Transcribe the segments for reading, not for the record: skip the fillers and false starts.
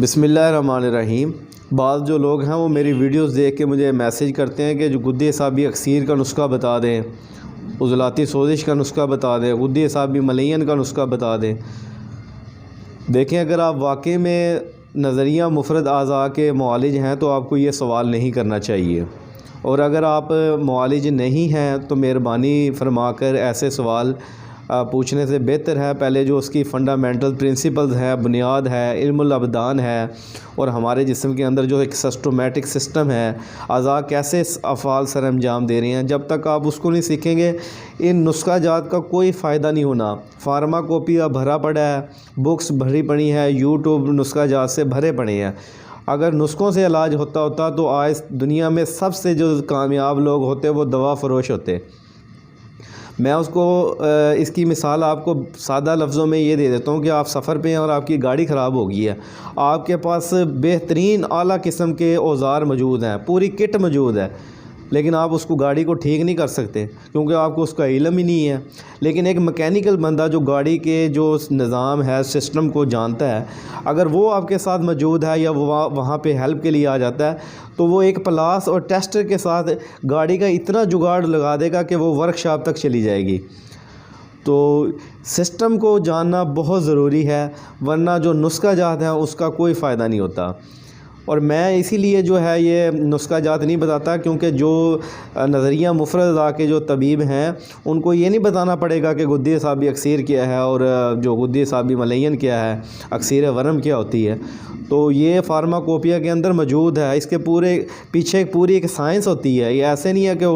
بسم اللہ الرحمن الرحیم۔ بعض جو لوگ ہیں وہ میری ویڈیوز دیکھ کے مجھے میسیج کرتے ہیں کہ جو غدہ اعصابی اکسیر کا نسخہ بتا دیں، عضلاتی سوزش کا نسخہ بتا دیں، غدہ اعصابی ملین کا نسخہ بتا دیں۔ دیکھیں، اگر آپ واقعی میں نظریہ مفرد اعضاء کے معالج ہیں تو آپ کو یہ سوال نہیں کرنا چاہیے، اور اگر آپ معالج نہیں ہیں تو مہربانی فرما کر ایسے سوال پوچھنے سے بہتر ہے پہلے جو اس کی فنڈامنٹل پرنسپلز ہے، بنیاد ہے، علم الابدان ہے، اور ہمارے جسم کے اندر جو ایک سسٹمیٹک سسٹم ہے، اعضاء کیسے افعال سر انجام دے رہے ہیں، جب تک آپ اس کو نہیں سیکھیں گے ان نسخہ جات کا کوئی فائدہ نہیں ہونا۔ فارماکوپیا بھرا پڑا ہے، بکس بھری پڑی ہیں، یوٹیوب نسخہ جات سے بھرے پڑے ہیں۔ اگر نسخوں سے علاج ہوتا تو آج دنیا میں سب سے جو کامیاب لوگ ہوتے وہ دوا فروش ہوتے۔ میں اس کی مثال آپ کو سادہ لفظوں میں یہ دے دیتا ہوں کہ آپ سفر پہ ہیں اور آپ کی گاڑی خراب ہو گئی ہے، آپ کے پاس بہترین اعلیٰ قسم کے اوزار موجود ہیں، پوری کٹ موجود ہے، لیکن آپ اس کو گاڑی کو ٹھیک نہیں کر سکتے کیونکہ آپ کو اس کا علم ہی نہیں ہے۔ لیکن ایک میکینیکل بندہ جو گاڑی کے جو نظام ہے، سسٹم کو جانتا ہے، اگر وہ آپ کے ساتھ موجود ہے یا وہ وہاں پہ ہیلپ کے لیے آ جاتا ہے تو وہ ایک پلاس اور ٹیسٹر کے ساتھ گاڑی کا اتنا جگاڑ لگا دے گا کہ وہ ورک شاپ تک چلی جائے گی۔ تو سسٹم کو جاننا بہت ضروری ہے، ورنہ جو نسخہ جات ہیں اس کا کوئی فائدہ نہیں ہوتا۔ اور میں اسی لیے جو ہے یہ نسخہ جات نہیں بتاتا کیونکہ جو نظریہ مفرد اعضاء کے جو طبیب ہیں ان کو یہ نہیں بتانا پڑے گا کہ غدہ اعصابی اکسیر کیا ہے اور جو غدہ اعصابی ملین کیا ہے، اکسیر ورم کیا ہوتی ہے۔ تو یہ فارماکوپیا کے اندر موجود ہے، اس کے پورے پیچھے پوری ایک سائنس ہوتی ہے۔ یہ ایسے نہیں ہے کہ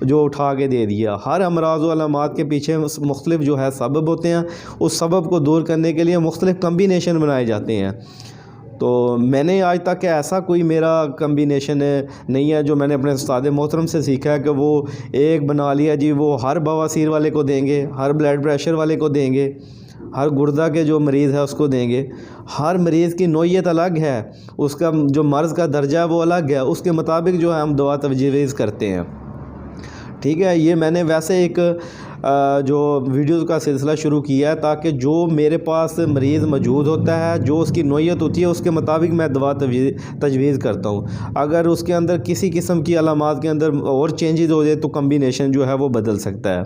جو اٹھا کے دے دیا۔ ہر امراض و علامات کے پیچھے مختلف جو ہے سبب ہوتے ہیں، اس سبب کو دور کرنے کے لیے مختلف کمبینیشن بنائے جاتے ہیں۔ تو میں نے آج تک ایسا کوئی میرا کمبینیشن نہیں ہے جو میں نے اپنے استاد محترم سے سیکھا ہے کہ وہ ایک بنا لیا جی، وہ ہر بواسیر والے کو دیں گے، ہر بلڈ پریشر والے کو دیں گے، ہر گردہ کے جو مریض ہے اس کو دیں گے۔ ہر مریض کی نوعیت الگ ہے، اس کا جو مرض کا درجہ ہے وہ الگ ہے، اس کے مطابق جو ہے ہم دوا تجویز کرتے ہیں۔ ٹھیک ہے، یہ میں نے ویسے ایک جو ویڈیوز کا سلسلہ شروع کیا ہے تاکہ جو میرے پاس مریض موجود ہوتا ہے، جو اس کی نوعیت ہوتی ہے، اس کے مطابق میں دوا تجویز کرتا ہوں۔ اگر اس کے اندر کسی قسم کی علامات کے اندر اور چینجز ہو جائے تو کمبینیشن جو ہے وہ بدل سکتا ہے۔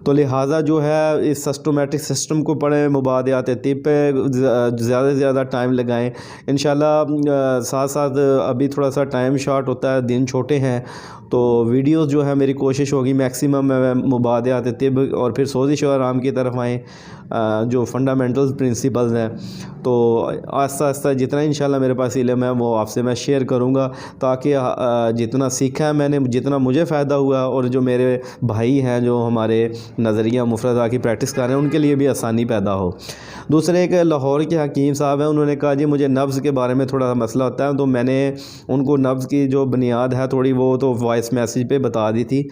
تو لہٰذا جو ہے اس سسٹمیٹک سسٹم کو پڑھیں، مبادیات طب پہ زیادہ سے زیادہ ٹائم لگائیں۔ انشاءاللہ ساتھ ساتھ ابھی تھوڑا سا ٹائم شارٹ ہوتا ہے، دن چھوٹے ہیں، تو ویڈیوز جو ہے میری کوشش ہوگی میکسیمم مبادیات طب اور پھر سوزش و آرام کی طرف آئیں، جو فنڈامنٹل پرنسپلز ہیں۔ تو آہستہ آہستہ جتنا انشاءاللہ میرے پاس علم ہے وہ آپ سے میں شیئر کروں گا تاکہ جتنا سیکھا ہے میں نے، جتنا مجھے فائدہ ہوا اور جو میرے بھائی ہیں جو ہمارے نظریہ مفرد اعضاء کی پریکٹس کر رہے ہیں ان کے لیے بھی آسانی پیدا ہو۔ دوسرے ایک لاہور کے حکیم صاحب ہیں، انہوں نے کہا جی مجھے نبض کے بارے میں تھوڑا مسئلہ ہوتا ہے، تو میں نے ان کو نبض کی جو بنیاد ہے تھوڑی وہ تو وائس میسیج پہ بتا دی تھی،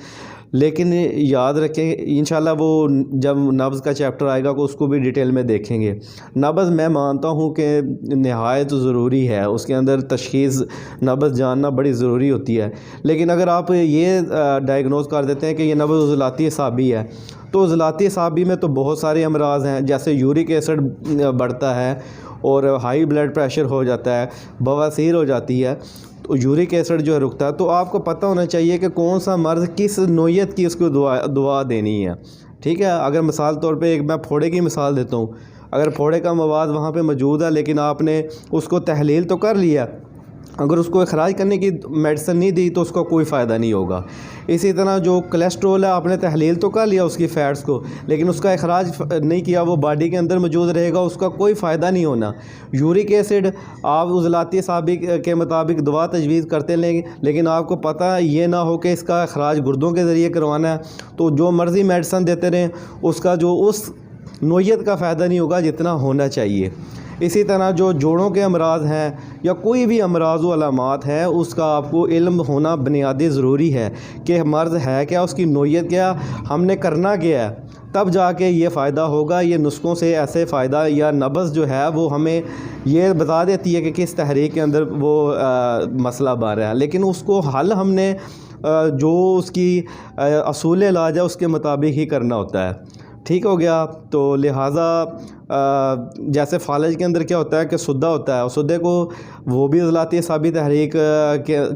لیکن یاد رکھیں انشاءاللہ وہ جب نبض کا چیپٹر آئے گا تو اس کو بھی ڈیٹیل میں دیکھیں گے۔ نبض میں مانتا ہوں کہ نہایت ضروری ہے، اس کے اندر تشخیص نبض جاننا بڑی ضروری ہوتی ہے، لیکن اگر آپ یہ ڈائگنوز کر دیتے ہیں کہ یہ نبض عضلاتی اعصابی ہے تو عضلاتی اعصابی میں تو بہت سارے امراض ہیں، جیسے یورک ایسڈ بڑھتا ہے اور ہائی بلڈ پریشر ہو جاتا ہے، بواسیر ہو جاتی ہے، تو یورک ایسڈ جو ہے رکتا ہے۔ تو آپ کو پتہ ہونا چاہیے کہ کون سا مرض کس نوعیت کی اس کو دوا دینی ہے۔ ٹھیک ہے، اگر مثال طور پہ ایک میں پھوڑے کی مثال دیتا ہوں، اگر پھوڑے کا مواد وہاں پہ موجود ہے لیکن آپ نے اس کو تحلیل تو کر لیا، اگر اس کو اخراج کرنے کی میڈیسن نہیں دی تو اس کا کوئی فائدہ نہیں ہوگا۔ اسی طرح جو کولیسٹرول ہے، آپ نے تحلیل تو کر لیا اس کی فیٹس کو، لیکن اس کا اخراج نہیں کیا، وہ باڈی کے اندر موجود رہے گا، اس کا کوئی فائدہ نہیں ہونا۔ یورک ایسڈ آپ عضلاتی اعصابی کے مطابق دوا تجویز کرتے لیں گے، لیکن آپ کو پتہ یہ نہ ہو کہ اس کا اخراج گردوں کے ذریعے کروانا ہے، تو جو مرضی میڈیسن دیتے رہیں اس کا جو اس نوعیت کا فائدہ نہیں ہوگا جتنا ہونا چاہیے۔ اسی طرح جو جوڑوں کے امراض ہیں یا کوئی بھی امراض و علامات ہیں، اس کا آپ کو علم ہونا بنیادی ضروری ہے کہ مرض ہے کیا، اس کی نوعیت کیا، ہم نے کرنا کیا ہے، تب جا کے یہ فائدہ ہوگا۔ یہ نسخوں سے ایسے فائدہ یا نبض جو ہے وہ ہمیں یہ بتا دیتی ہے کہ کس تحریک کے اندر وہ مسئلہ بن رہا ہے، لیکن اس کو حل ہم نے جو اس کی اصول علاج ہے اس کے مطابق ہی کرنا ہوتا ہے۔ ٹھیک ہو گیا، تو لہٰذا جیسے فالج کے اندر کیا ہوتا ہے کہ سدہ ہوتا ہے، اور سدے کو وہ بھی عضلاتی اعصابی تحریک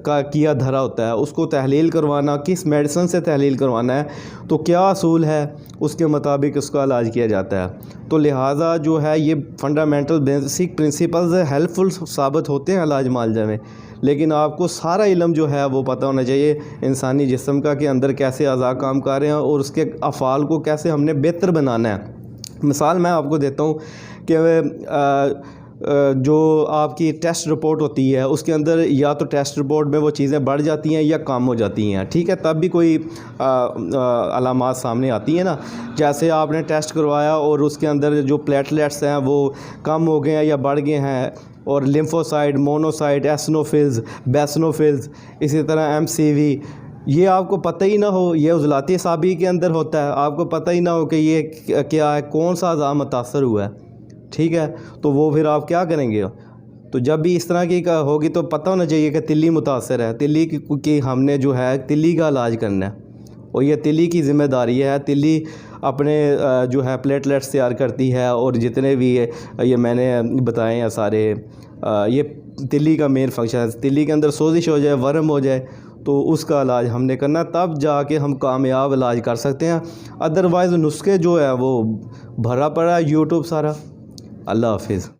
کا کیا دھرا ہوتا ہے، اس کو تحلیل کروانا، کس میڈیسن سے تحلیل کروانا ہے، تو کیا اصول ہے اس کے مطابق اس کا علاج کیا جاتا ہے۔ تو لہٰذا جو ہے یہ فنڈامنٹل بیسک پرنسپلز ہیلپ فل ثابت ہوتے ہیں علاج معالجہ میں، لیکن آپ کو سارا علم جو ہے وہ پتہ ہونا چاہیے انسانی جسم کا کہ اندر کیسے اعضاء کام کر رہے ہیں اور اس کے افعال کو کیسے ہم نے بہتر بنانا ہے۔ مثال میں آپ کو دیتا ہوں کہ جو آپ کی ٹیسٹ رپورٹ ہوتی ہے اس کے اندر یا تو ٹیسٹ رپورٹ میں وہ چیزیں بڑھ جاتی ہیں یا کم ہو جاتی ہیں، ٹھیک ہے، تب بھی کوئی علامات سامنے آتی ہیں نا، جیسے آپ نے ٹیسٹ کروایا اور اس کے اندر جو پلیٹلیٹس ہیں وہ کم ہو گئے ہیں یا بڑھ گئے ہیں، اور لیمفوسائٹ، مونوسائٹ، ایسنوفلز، بیسنوفلز، اسی طرح MCV، یہ آپ کو پتہ ہی نہ ہو، یہ عضلاتی اعصابی کے اندر ہوتا ہے، آپ کو پتہ ہی نہ ہو کہ یہ کیا ہے، کون سا اعضاء متاثر ہوا ہے، ٹھیک ہے، تو وہ پھر آپ کیا کریں گے؟ تو جب بھی اس طرح کی ہوگی تو پتہ ہونا چاہیے کہ تلی متاثر ہے، تلی کی ہم نے جو ہے تلی کا علاج کرنا ہے، اور یہ تلی کی ذمہ داری ہے۔ تلی اپنے جو ہے پلیٹلیٹس تیار کرتی ہے، اور جتنے بھی یہ میں نے بتائے ہیں سارے، یہ تلی کا مین فنکشن ہے۔ تلی کے اندر سوزش ہو جائے، ورم ہو جائے، تو اس کا علاج ہم نے کرنا، تب جا کے ہم کامیاب علاج کر سکتے ہیں، ادروائز نسخے جو ہے وہ بھرا پڑا ہے یوٹیوب سارا۔ اللہ حافظ۔